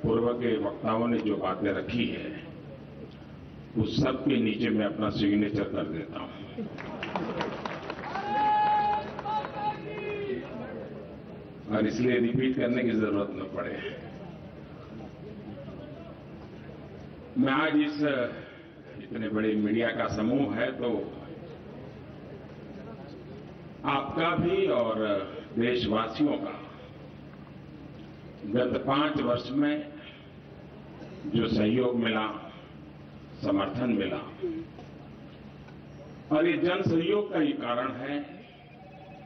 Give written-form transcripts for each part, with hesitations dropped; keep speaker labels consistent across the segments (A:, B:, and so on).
A: पूर्व के वक्ताओं ने जो बातें रखी है उस सब के नीचे मैं अपना सिग्नेचर कर देता हूं। और इसलिए रिपीट करने की जरूरत न पड़े। मैं आज इस इतने बड़े मीडिया का समूह है तो आपका भी और देशवासियों का गत 5 वर्ष में जो सहयोग मिला, समर्थन मिला, और ये जन सहयोग का ही कारण है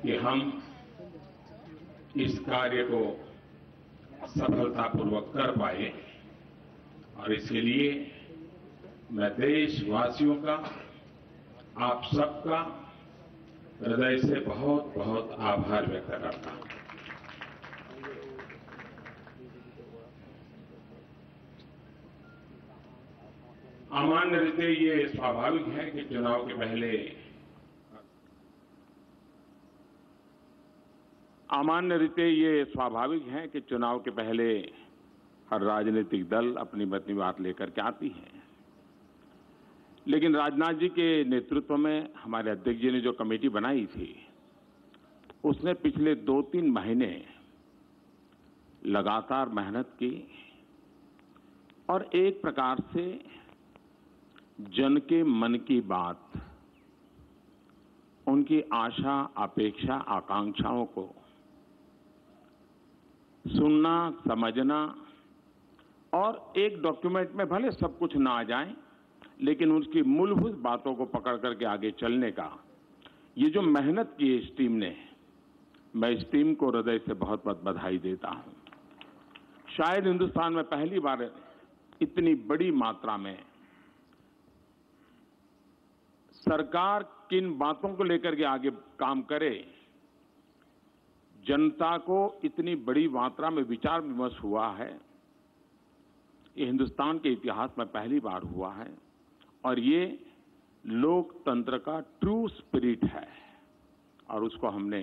A: कि हम इस कार्य को सफलतापूर्वक कर पाए। और इसके लिए मैं देशवासियों का, आप सबका हृदय से बहुत बहुत आभार व्यक्त करता हूं। सामान्य रीते ये स्वाभाविक है कि चुनाव के पहले हर राजनीतिक दल अपनी अपनी बात लेकर के आती है। लेकिन राजनाथ जी के नेतृत्व में हमारे अध्यक्ष जी ने जो कमेटी बनाई थी, उसने पिछले 2-3 महीने लगातार मेहनत की और एक प्रकार से जन के मन की बात, उनकी आशा, अपेक्षा, आकांक्षाओं को सुनना, समझना और एक डॉक्यूमेंट में भले सब कुछ ना आ जाए, लेकिन उसकी मूलभूत बातों को पकड़ करके आगे चलने का ये जो मेहनत की इस टीम ने, मैं इस टीम को हृदय से बहुत बहुत बधाई देता हूं। शायद हिंदुस्तान में पहली बार इतनी बड़ी मात्रा में सरकार किन बातों को लेकर के आगे काम करे, जनता को इतनी बड़ी मात्रा में विचार विमर्श हुआ है, ये हिंदुस्तान के इतिहास में पहली बार हुआ है। और ये लोकतंत्र का ट्रू स्पिरिट है और उसको हमने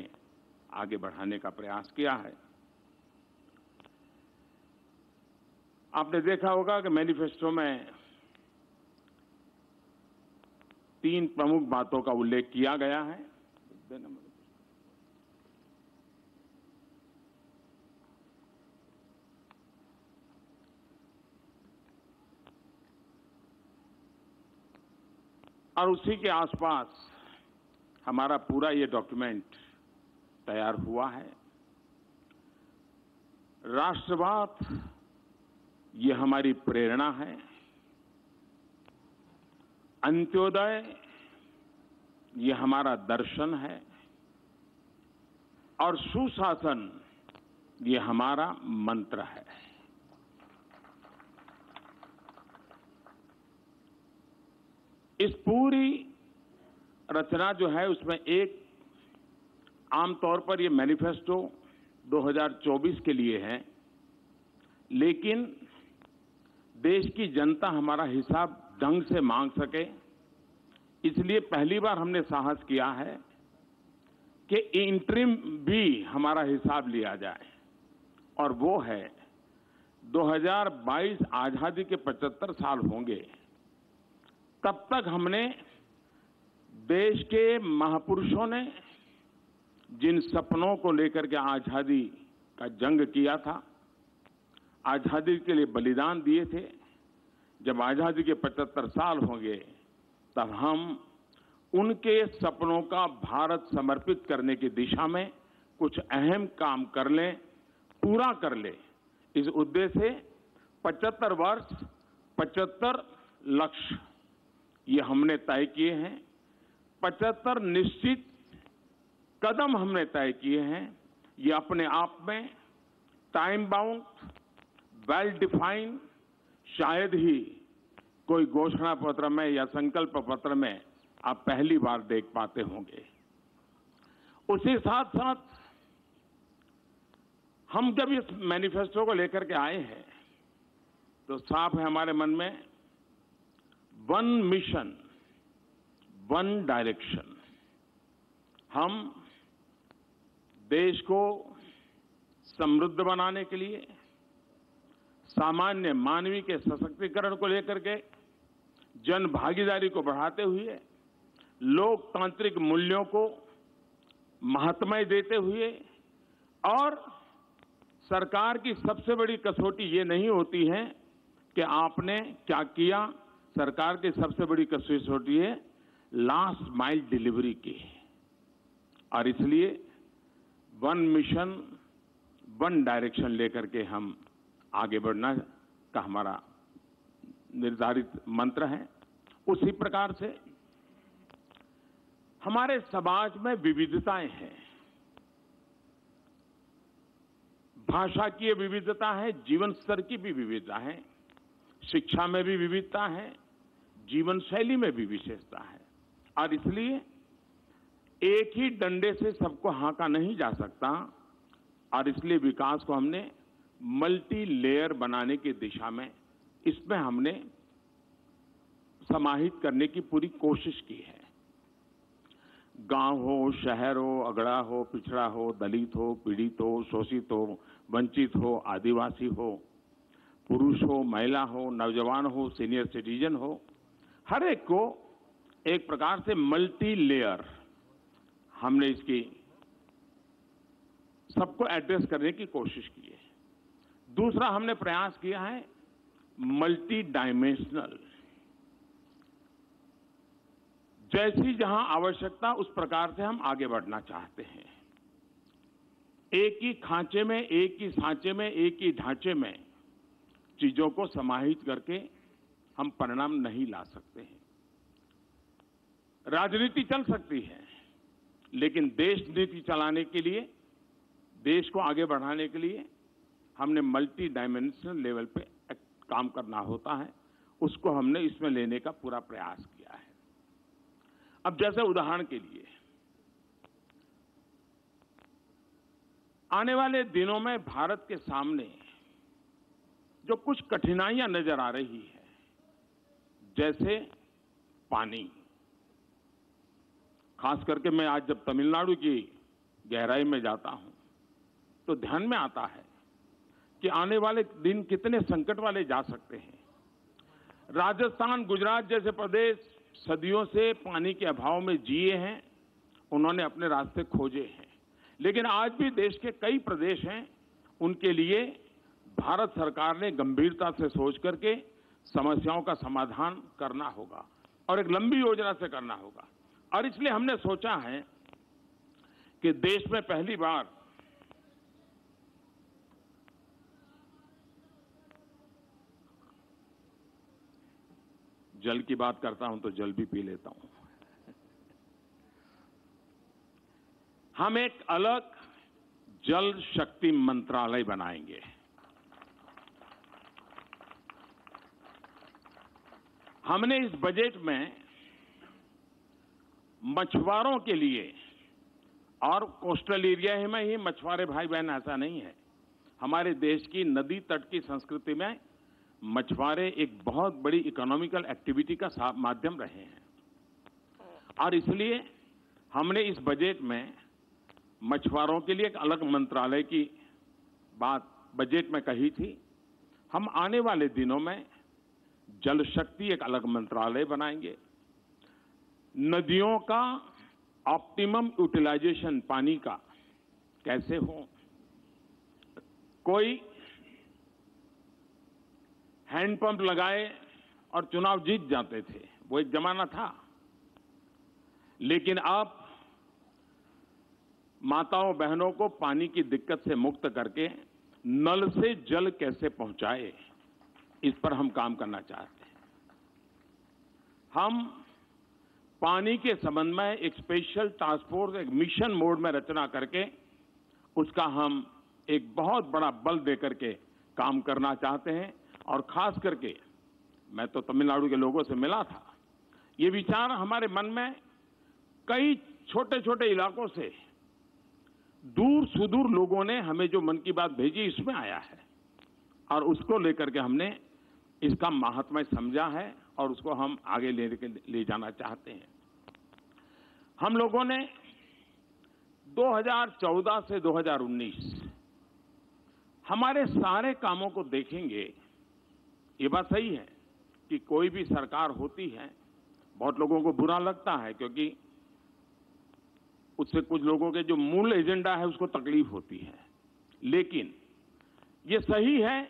A: आगे बढ़ाने का प्रयास किया है। आपने देखा होगा कि मैनिफेस्टो में 3 प्रमुख बातों का उल्लेख किया गया है। और उसी के आसपास हमारा पूरा ये डॉक्यूमेंट तैयार हुआ है। राष्ट्रवाद ये हमारी प्रेरणा है, अंत्योदय ये हमारा दर्शन है और सुशासन ये हमारा मंत्र है। इस पूरी रचना जो है उसमें एक आमतौर पर ये मैनिफेस्टो 2024 के लिए है, लेकिन देश की जनता हमारा हिसाब ढंग से मांग सके, इसलिए पहली बार हमने साहस किया है कि इंटरिम भी हमारा हिसाब लिया जाए। और वो है 2022 आजादी के 75 साल होंगे, तब तक हमने देश के महापुरुषों ने जिन सपनों को लेकर के आजादी का जंग किया था, आजादी के लिए बलिदान दिए थे, जब आजादी के 75 साल होंगे तब हम उनके सपनों का भारत समर्पित करने की दिशा में कुछ अहम काम कर लें, पूरा कर लें। इस उद्देश्य से 75 वर्ष 75 लक्ष्य ये हमने तय किए हैं। 75 निश्चित कदम हमने तय किए हैं। ये अपने आप में टाइम बाउंड, वेल डिफाइंड शायद ही कोई घोषणा पत्र में या संकल्प पत्र में आप पहली बार देख पाते होंगे। उसी साथ साथ हम जब इस मैनिफेस्टो को लेकर के आए हैं तो साफ है हमारे मन में वन मिशन, वन डायरेक्शन। हम देश को समृद्ध बनाने के लिए, सामान्य मानवीय के सशक्तिकरण को लेकर के जन भागीदारी को बढ़ाते हुए, लोकतांत्रिक मूल्यों को महत्व देते हुए, और सरकार की सबसे बड़ी कसौटी ये नहीं होती है कि आपने क्या किया, सरकार की सबसे बड़ी कसौटी है लास्ट माइल डिलीवरी की। और इसलिए वन मिशन वन डायरेक्शन लेकर के हम आगे बढ़ना का हमारा निर्धारित मंत्र है। उसी प्रकार से हमारे समाज में विविधताएं हैं, भाषा की विविधता है, जीवन स्तर की भी विविधता है, शिक्षा में भी विविधता है, जीवन शैली में भी विशेषता है। और इसलिए एक ही डंडे से सबको हाँका नहीं जा सकता, और इसलिए विकास को हमने मल्टी लेयर बनाने की दिशा में, इसमें हमने समाहित करने की पूरी कोशिश की है। गांव हो, शहर हो, अगड़ा हो, पिछड़ा हो, दलित हो, पीड़ित हो, शोषित हो, वंचित हो, आदिवासी हो, पुरुष हो, महिला हो, नौजवान हो, सीनियर सिटीजन हो, हर एक को एक प्रकार से मल्टी लेयर हमने इसकी सबको एड्रेस करने की कोशिश की है। दूसरा हमने प्रयास किया है मल्टी डायमेंशनल, जैसी जहां आवश्यकता उस प्रकार से हम आगे बढ़ना चाहते हैं। एक ही खांचे में, एक ही सांचे में, एक ही ढांचे में चीजों को समाहित करके हम परिणाम नहीं ला सकते हैं। राजनीति चल सकती है, लेकिन देश नीति चलाने के लिए, देश को आगे बढ़ाने के लिए हमने मल्टी डायमेंशनल लेवल पे काम करना होता है। उसको हमने इसमें लेने का पूरा प्रयास किया है। अब जैसे उदाहरण के लिए, आने वाले दिनों में भारत के सामने जो कुछ कठिनाइयां नजर आ रही है, जैसे पानी, खास करके मैं आज जब तमिलनाडु की गहराई में जाता हूं तो ध्यान में आता है कि आने वाले दिन कितने संकट वाले जा सकते हैं। राजस्थान, गुजरात जैसे प्रदेश सदियों से पानी के अभाव में जिए हैं, उन्होंने अपने रास्ते खोजे हैं। लेकिन आज भी देश के कई प्रदेश हैं, उनके लिए भारत सरकार ने गंभीरता से सोच करके समस्याओं का समाधान करना होगा और एक लंबी योजना से करना होगा। और इसलिए हमने सोचा है कि देश में पहली बार जल की बात करता हूं तो जल भी पी लेता हूं। हम एक अलग जल शक्ति मंत्रालय बनाएंगे। हमने इस बजट में मछुआरों के लिए, और कोस्टल एरिया में ही मछुआरे भाई बहन ऐसा नहीं है, हमारे देश की नदी तट की संस्कृति में मछुआरे एक बहुत बड़ी इकोनॉमिकल एक्टिविटी का माध्यम रहे हैं। और इसलिए हमने इस बजट में मछुआरों के लिए एक अलग मंत्रालय की बात बजट में कही थी। हम आने वाले दिनों में जल शक्ति एक अलग मंत्रालय बनाएंगे। नदियों का ऑप्टिमम यूटिलाइजेशन, पानी का कैसे हो। कोई हैंडपंप लगाए और चुनाव जीत जाते थे, वो एक जमाना था। लेकिन अब माताओं बहनों को पानी की दिक्कत से मुक्त करके नल से जल कैसे पहुंचाए, इस पर हम काम करना चाहते हैं। हम पानी के संबंध में एक स्पेशल टास्क फोर्स, एक मिशन मोड में रचना करके उसका हम एक बहुत बड़ा बल देकर के काम करना चाहते हैं। और खास करके मैं तो तमिलनाडु के लोगों से मिला था, ये विचार हमारे मन में कई छोटे छोटे इलाकों से, दूर सुदूर लोगों ने हमें जो मन की बात भेजी, इसमें आया है। और उसको लेकर के हमने इसका महात्म्य समझा है और उसको हम आगे ले जाना चाहते हैं। हम लोगों ने 2014 से 2019 हमारे सारे कामों को देखेंगे। ये बात सही है कि कोई भी सरकार होती है, बहुत लोगों को बुरा लगता है क्योंकि उससे कुछ लोगों के जो मूल एजेंडा है उसको तकलीफ होती है। लेकिन ये सही है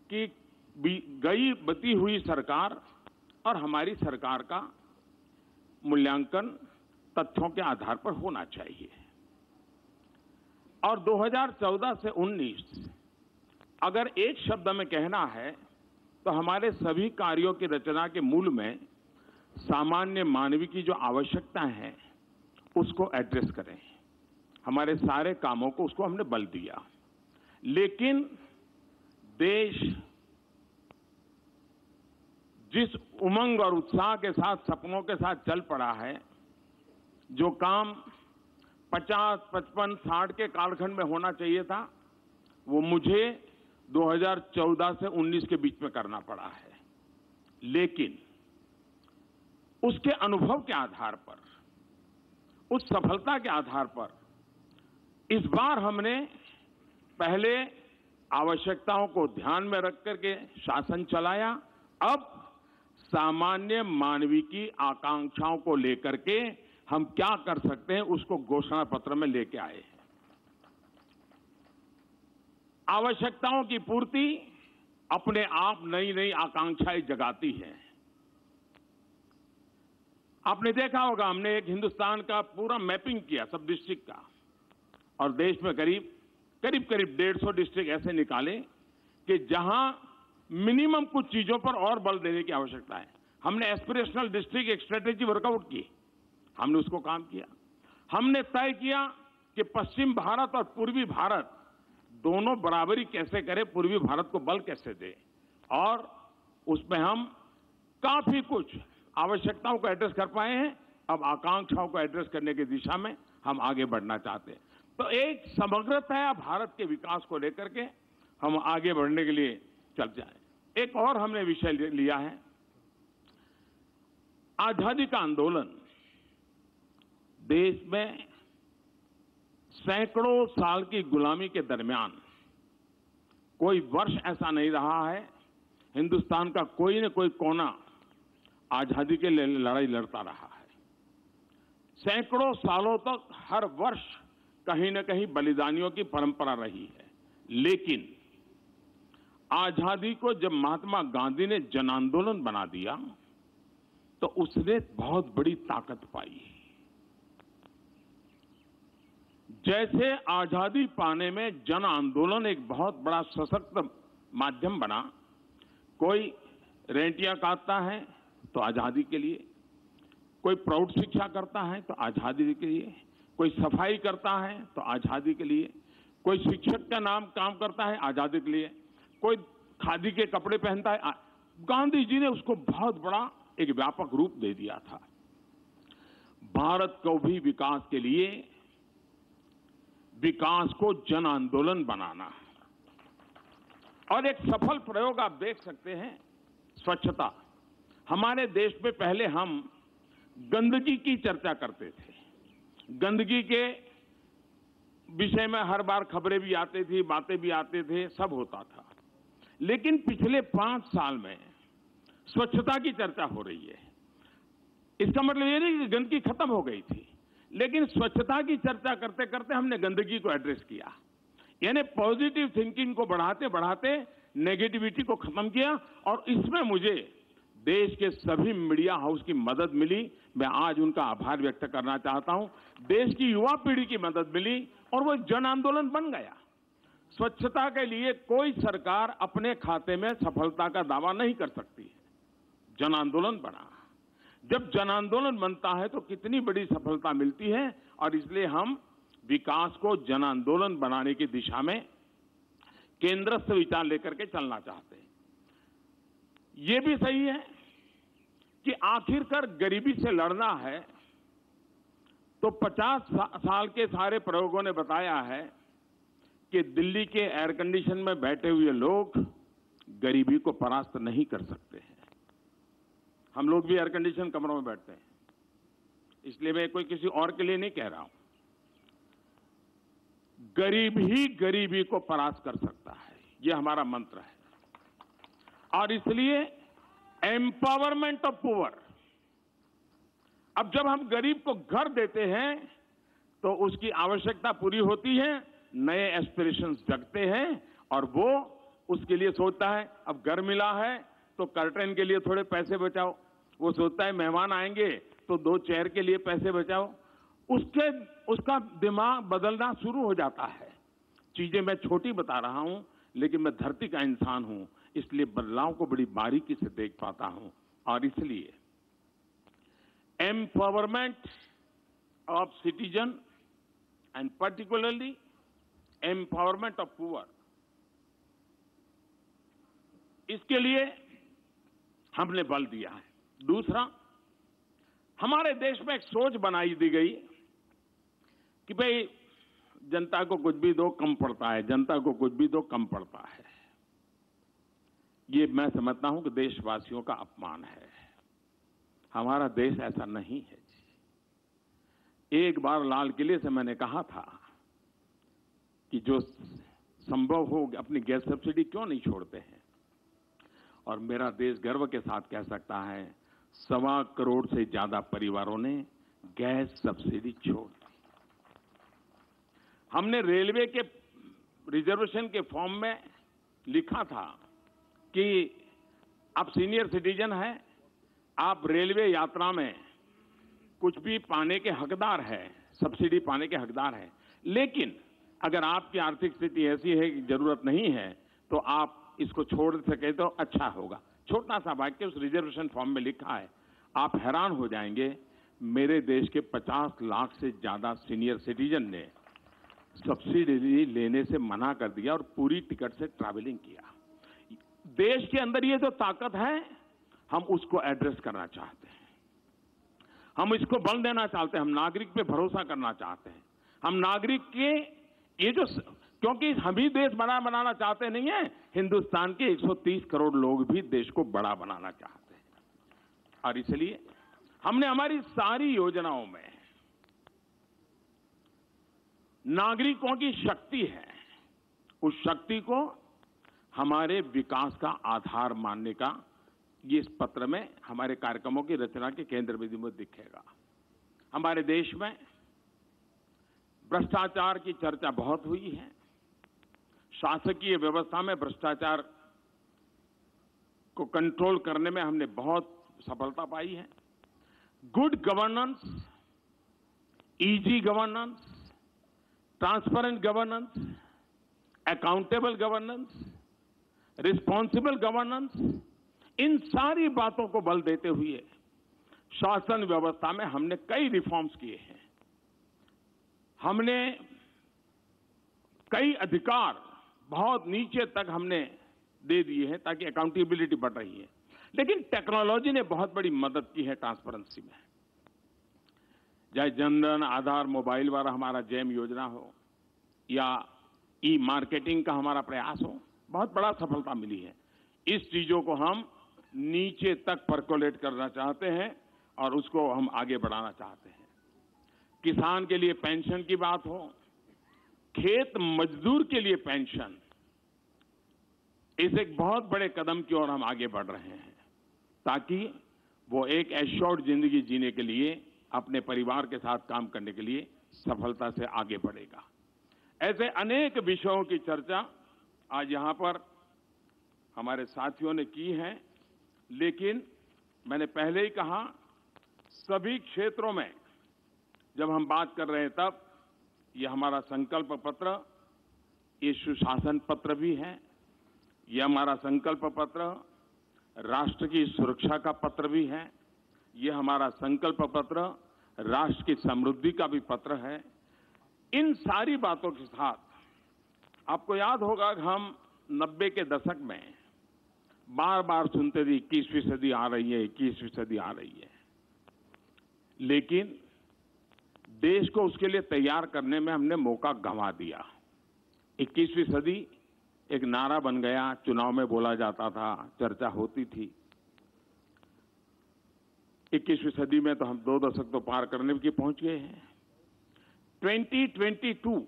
A: कि गई बती हुई सरकार और हमारी सरकार का मूल्यांकन तथ्यों के आधार पर होना चाहिए। और 2014 से 19 अगर एक शब्द में कहना है तो हमारे सभी कार्यों की रचना के मूल में सामान्य मानव की जो आवश्यकताएं हैं उसको एड्रेस करें। हमारे सारे कामों को उसको हमने बल दिया। लेकिन देश जिस उमंग और उत्साह के साथ सपनों के साथ चल पड़ा है, जो काम 50, 55, 60 के कालखंड में होना चाहिए था, वो मुझे 2014 से 19 के बीच में करना पड़ा है। लेकिन उसके अनुभव के आधार पर, उस सफलता के आधार पर इस बार हमने पहले आवश्यकताओं को ध्यान में रख करके शासन चलाया। अब सामान्य मानवी की आकांक्षाओं को लेकर के हम क्या कर सकते हैं उसको घोषणा पत्र में लेके आए हैं। आवश्यकताओं की पूर्ति अपने आप नई नई आकांक्षाएं जगाती है। आपने देखा होगा, हमने एक हिंदुस्तान का पूरा मैपिंग किया सब डिस्ट्रिक्ट का, और देश में करीब 150 डिस्ट्रिक्ट ऐसे निकाले कि जहां मिनिमम कुछ चीजों पर और बल देने की आवश्यकता है। हमने एस्पिरेशनल डिस्ट्रिक्ट एक स्ट्रेटेजी वर्कआउट की, हमने उसको काम किया। हमने तय किया कि पश्चिम भारत और पूर्वी भारत दोनों बराबरी कैसे करें, पूर्वी भारत को बल कैसे दे, और उसमें हम काफी कुछ आवश्यकताओं को एड्रेस कर पाए हैं। अब आकांक्षाओं को एड्रेस करने की दिशा में हम आगे बढ़ना चाहते हैं। तो एक समग्रता भारत के विकास को लेकर के हम आगे बढ़ने के लिए चल जाए। एक और हमने विषय लिया है, आजादी का आंदोलन। देश में सैकड़ों साल की गुलामी के दरमियान कोई वर्ष ऐसा नहीं रहा है हिंदुस्तान का कोई न कोई कोना आजादी के लिए लड़ाई लड़ता रहा है। सैकड़ों सालों तक हर वर्ष कहीं न कहीं बलिदानियों की परंपरा रही है। लेकिन आजादी को जब महात्मा गांधी ने जन आंदोलन बना दिया तो उसने बहुत बड़ी ताकत पाई। जैसे आजादी पाने में जन आंदोलन एक बहुत बड़ा सशक्त माध्यम बना। कोई रेंटियां काटता है तो आजादी के लिए, कोई प्रौढ़ शिक्षा करता है तो आजादी के लिए, कोई सफाई करता है तो आजादी के लिए, कोई शिक्षक का नाम काम करता है आजादी के लिए, कोई खादी के कपड़े पहनता है। गांधी जी ने उसको बहुत बड़ा एक व्यापक रूप दे दिया था। भारत को भी विकास के लिए विकास को जन आंदोलन बनाना। और एक सफल प्रयोग आप देख सकते हैं, स्वच्छता। हमारे देश में पहले हम गंदगी की चर्चा करते थे, गंदगी के विषय में हर बार खबरें भी आती थी, बातें भी आते थे, सब होता था। लेकिन पिछले 5 साल में स्वच्छता की चर्चा हो रही है। इसका मतलब ये नहीं कि गंदगी खत्म हो गई थी, लेकिन स्वच्छता की चर्चा करते करते हमने गंदगी को एड्रेस किया। यानी पॉजिटिव थिंकिंग को बढ़ाते बढ़ाते नेगेटिविटी को खत्म किया। और इसमें मुझे देश के सभी मीडिया हाउस की मदद मिली। मैं आज उनका आभार व्यक्त करना चाहता हूं। देश की युवा पीढ़ी की मदद मिली और वो जन आंदोलन बन गया। स्वच्छता के लिए कोई सरकार अपने खाते में सफलता का दावा नहीं कर सकती है। जन आंदोलन बना। जब जन आंदोलन बनता है तो कितनी बड़ी सफलता मिलती है। और इसलिए हम विकास को जन आंदोलन बनाने की दिशा में केंद्रस्थ विचार लेकर के चलना चाहते हैं। ये भी सही है कि आखिरकार गरीबी से लड़ना है तो 50 साल के सारे प्रयोगों ने बताया है कि दिल्ली के एयर कंडीशन में बैठे हुए लोग गरीबी को परास्त नहीं कर सकते हैं। हम लोग भी एयर कंडीशन कमरों में बैठते हैं, इसलिए मैं कोई किसी और के लिए नहीं कह रहा हूं। गरीब ही गरीबी को परास्त कर सकता है, ये हमारा मंत्र है। और इसलिए एम्पावरमेंट ऑफ पुअर, अब जब हम गरीब को घर देते हैं तो उसकी आवश्यकता पूरी होती है, नए एस्पिरेशंस जगते हैं और वो उसके लिए सोचता है अब घर मिला है तो कर्टेन के लिए थोड़े पैसे बचाओ, वो सोचता है मेहमान आएंगे तो 2 चेयर के लिए पैसे बचाओ, उसका दिमाग बदलना शुरू हो जाता है। चीजें मैं छोटी बता रहा हूं, लेकिन मैं धरती का इंसान हूं, इसलिए बदलाव को बड़ी बारीकी से देख पाता हूं। और इसलिए empowerment of citizen and particularly empowerment of poor, इसके लिए हमने बल दिया है। दूसरा, हमारे देश में एक सोच बनाई दी गई कि भाई जनता को कुछ भी दो कम पड़ता है, जनता को कुछ भी दो कम पड़ता है। ये मैं समझता हूं कि देशवासियों का अपमान है। हमारा देश ऐसा नहीं है जी। एक बार लाल किले से मैंने कहा था कि जो संभव हो अपनी गैस सब्सिडी क्यों नहीं छोड़ते हैं, और मेरा देश गर्व के साथ कह सकता है 1.25 करोड़ से ज्यादा परिवारों ने गैस सब्सिडी छोड़ दी। हमने रेलवे के रिजर्वेशन के फॉर्म में लिखा था कि आप सीनियर सिटीजन हैं, आप रेलवे यात्रा में कुछ भी पाने के हकदार हैं, सब्सिडी पाने के हकदार हैं, लेकिन अगर आपकी आर्थिक स्थिति ऐसी है कि जरूरत नहीं है तो आप इसको छोड़ सके तो अच्छा होगा। छोटा सा वाक्य उस रिजर्वेशन फॉर्म में लिखा है। आप हैरान हो जाएंगे, मेरे देश के 50 लाख से ज्यादा सीनियर सिटीजन ने सब्सिडी लेने से मना कर दिया और पूरी टिकट से ट्रैवलिंग किया। देश के अंदर ये जो ताकत है, हम उसको एड्रेस करना चाहते हैं, हम इसको बल देना चाहते हैं, हम नागरिक पे भरोसा करना चाहते हैं। हम नागरिक के ये जो, क्योंकि हम ही देश बड़ा बनाना चाहते नहीं है, हिंदुस्तान के 130 करोड़ लोग भी देश को बड़ा बनाना चाहते हैं। और इसलिए हमने हमारी सारी योजनाओं में नागरिकों की शक्ति है, उस शक्ति को हमारे विकास का आधार मानने का ये इस पत्र में हमारे कार्यक्रमों की रचना के केंद्र बिंदु में दिखेगा। हमारे देश में भ्रष्टाचार की चर्चा बहुत हुई है। शासकीय व्यवस्था में भ्रष्टाचार को कंट्रोल करने में हमने बहुत सफलता पाई है। Good governance, easy governance, transparent governance, accountable governance, responsible governance, इन सारी बातों को बल देते हुए शासन व्यवस्था में हमने कई रिफॉर्म्स किए हैं। हमने कई अधिकार बहुत नीचे तक हमने दे दिए हैं ताकि अकाउंटेबिलिटी बढ़ रही है। लेकिन टेक्नोलॉजी ने बहुत बड़ी मदद की है ट्रांसपेरेंसी में। चाहे जनधन, आधार, मोबाइल वाला हमारा जैम योजना हो या ई मार्केटिंग का हमारा प्रयास हो, बहुत बड़ा सफलता मिली है। इस चीजों को हम नीचे तक परकोलेट करना चाहते हैं और उसको हम आगे बढ़ाना चाहते हैं। किसान के लिए पेंशन की बात हो, खेत मजदूर के लिए पेंशन, इस एक बहुत बड़े कदम की ओर हम आगे बढ़ रहे हैं ताकि वो एक एश्योर्ड जिंदगी जीने के लिए, अपने परिवार के साथ काम करने के लिए सफलता से आगे बढ़ेगा। ऐसे अनेक विषयों की चर्चा आज यहां पर हमारे साथियों ने की है, लेकिन मैंने पहले ही कहा, सभी क्षेत्रों में जब हम बात कर रहे हैं तब ये हमारा संकल्प पत्र, ये सुशासन पत्र भी है, ये हमारा संकल्प पत्र राष्ट्र की सुरक्षा का पत्र भी है, ये हमारा संकल्प पत्र राष्ट्र की समृद्धि का भी पत्र है। इन सारी बातों के साथ आपको याद होगा कि हम 90 के दशक में बार बार सुनते थे 21वीं सदी आ रही है, 21वीं सदी आ रही है, लेकिन देश को उसके लिए तैयार करने में हमने मौका गंवा दिया। 21वीं सदी एक नारा बन गया, चुनाव में बोला जाता था, चर्चा होती थी। 21वीं सदी में तो हम 2 दशक तो पार करने की पहुंच गए हैं। 2022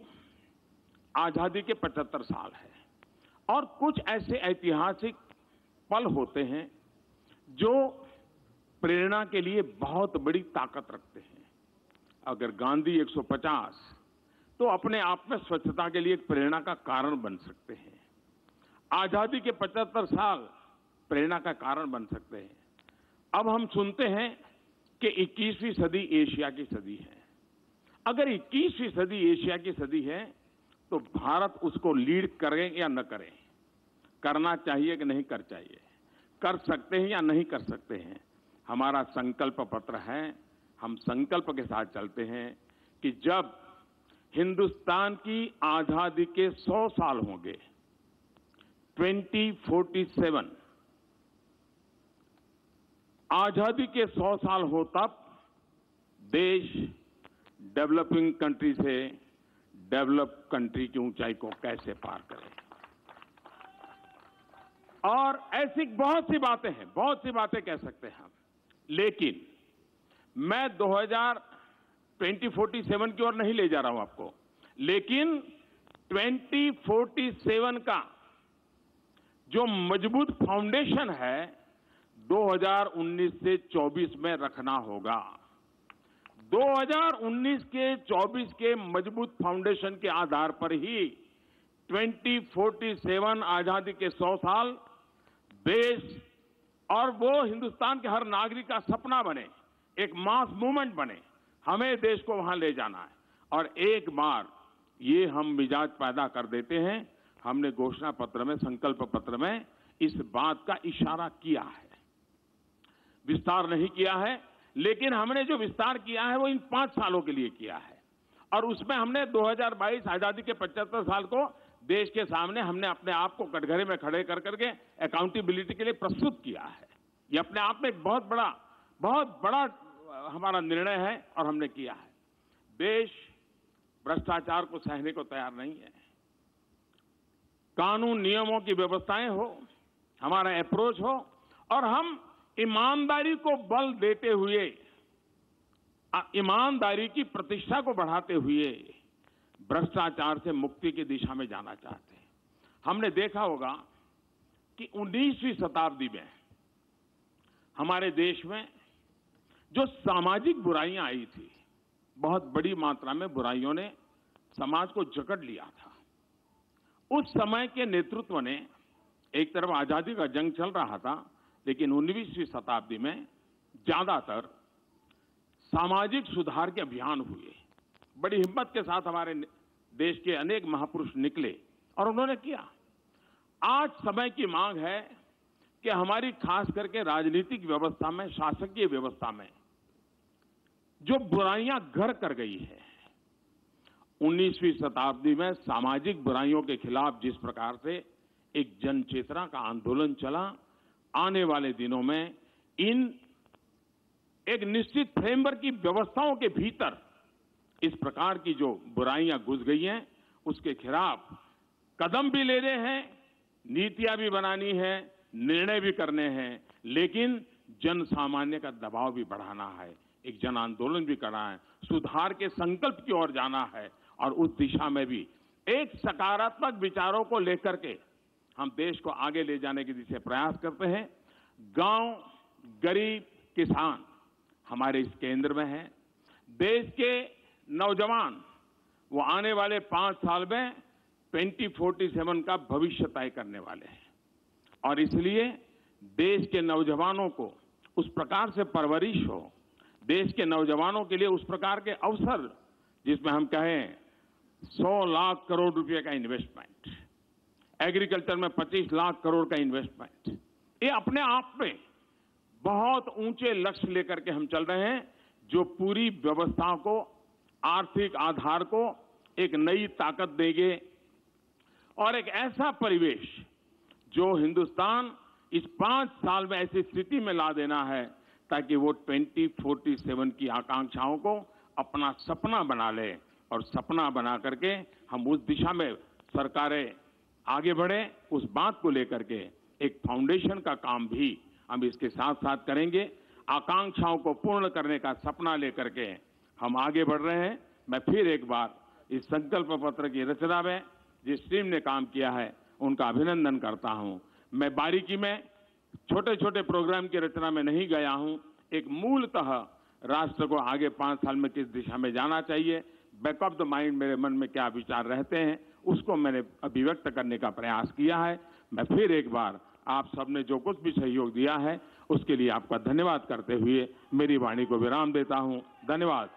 A: आजादी के 75 साल है और कुछ ऐसे ऐतिहासिक पल होते हैं जो प्रेरणा के लिए बहुत बड़ी ताकत रखते हैं। अगर गांधी 150 तो अपने आप में स्वच्छता के लिए एक प्रेरणा का कारण बन सकते हैं। आजादी के 75 साल प्रेरणा का कारण बन सकते हैं। अब हम सुनते हैं कि 21वीं सदी एशिया की सदी है। अगर 21वीं सदी एशिया की सदी है तो भारत उसको लीड करे या न करे, करना चाहिए कि नहीं कर चाहिए, कर सकते हैं या नहीं कर सकते हैं, हमारा संकल्प पत्र है। हम संकल्प के साथ चलते हैं कि जब हिंदुस्तान की आजादी के 100 साल होंगे, 2047 आजादी के 100 साल हो तब देश डेवलपिंग कंट्री से डेवलप कंट्री की ऊंचाई को कैसे पार करे। और ऐसी बहुत सी बातें हैं, बहुत सी बातें कह सकते हैं हम, लेकिन मैं 2047 की ओर नहीं ले जा रहा हूं आपको, लेकिन 2047 का जो मजबूत फाउंडेशन है 2019 से 24 में रखना होगा। 2019 के 24 के मजबूत फाउंडेशन के आधार पर ही 2047 आजादी के 100 साल देश और वो हिंदुस्तान के हर नागरिक का सपना बने, एक मास मूवमेंट बने। हमें देश को वहां ले जाना है और एक बार ये हम मिजाज पैदा कर देते हैं। हमने घोषणा पत्र में, संकल्प पत्र में इस बात का इशारा किया है, विस्तार नहीं किया है, लेकिन हमने जो विस्तार किया है वो इन 5 सालों के लिए किया है। और उसमें हमने 2022 आजादी के 75 साल को देश के सामने हमने अपने आप को कटघरे में खड़े कर करके अकाउंटेबिलिटी के लिए प्रस्तुत किया है। ये अपने आप में एक बहुत बड़ा हमारा निर्णय है और हमने किया है। देश भ्रष्टाचार को सहने को तैयार नहीं है। कानून नियमों की व्यवस्थाएं हो, हमारा अप्रोच हो और हम ईमानदारी को बल देते हुए, ईमानदारी की प्रतिष्ठा को बढ़ाते हुए भ्रष्टाचार से मुक्ति की दिशा में जाना चाहते हैं। हमने देखा होगा कि 19वीं शताब्दी में हमारे देश में जो सामाजिक बुराइयां आई थी, बहुत बड़ी मात्रा में बुराइयों ने समाज को जकड़ लिया था। उस समय के नेतृत्व ने, एक तरफ आजादी का जंग चल रहा था, लेकिन 19वीं शताब्दी में ज्यादातर सामाजिक सुधार के अभियान हुए। बड़ी हिम्मत के साथ हमारे देश के अनेक महापुरुष निकले और उन्होंने किया। आज समय की मांग है कि हमारी खास करके राजनीतिक व्यवस्था में, शासकीय व्यवस्था में जो बुराइयां घर कर गई है, 19वीं शताब्दी में सामाजिक बुराइयों के खिलाफ जिस प्रकार से एक जन चेतना का आंदोलन चला, आने वाले दिनों में इन एक निश्चित फ्रेमवर्क की व्यवस्थाओं के भीतर इस प्रकार की जो बुराइयां घुस गई हैं, उसके खिलाफ कदम भी लेने हैं, नीतियां भी बनानी है, निर्णय भी करने हैं, लेकिन जन सामान्य का दबाव भी बढ़ाना है, एक जन आंदोलन भी करना है, सुधार के संकल्प की ओर जाना है और उस दिशा में भी एक सकारात्मक विचारों को लेकर के हम देश को आगे ले जाने की दिशा प्रयास करते हैं। गांव, गरीब, किसान हमारे इस केंद्र में है। देश के नौजवान वो आने वाले 5 साल में 2047 का भविष्य तय करने वाले हैं और इसलिए देश के नौजवानों को उस प्रकार से परवरिश हो, देश के नौजवानों के लिए उस प्रकार के अवसर, जिसमें हम कहें 100 लाख करोड़ रुपए का इन्वेस्टमेंट, एग्रीकल्चर में 25 लाख करोड़ का इन्वेस्टमेंट, ये अपने आप में बहुत ऊंचे लक्ष्य लेकर के हम चल रहे हैं, जो पूरी व्यवस्था को, आर्थिक आधार को एक नई ताकत देंगे और एक ऐसा परिवेश जो हिंदुस्तान इस 5 साल में ऐसी स्थिति में ला देना है ताकि वो 2047 की आकांक्षाओं को अपना सपना बना ले और सपना बना करके हम उस दिशा में सरकारें आगे बढ़े। उस बात को लेकर के एक फाउंडेशन का काम भी हम इसके साथ साथ करेंगे। आकांक्षाओं को पूर्ण करने का सपना लेकर के हम आगे बढ़ रहे हैं। मैं फिर एक बार इस संकल्प पत्र की रचना में जिस टीम ने काम किया है उनका अभिनंदन करता हूं। मैं बारीकी में छोटे छोटे प्रोग्राम की रचना में नहीं गया हूं। एक मूलतः राष्ट्र को आगे 5 साल में किस दिशा में जाना चाहिए, बैक ऑफ द माइंड मेरे मन में क्या विचार रहते हैं, उसको मैंने अभिव्यक्त करने का प्रयास किया है। मैं फिर एक बार आप सबने जो कुछ भी सहयोग दिया है उसके लिए आपका धन्यवाद करते हुए मेरी वाणी को विराम देता हूं। धन्यवाद।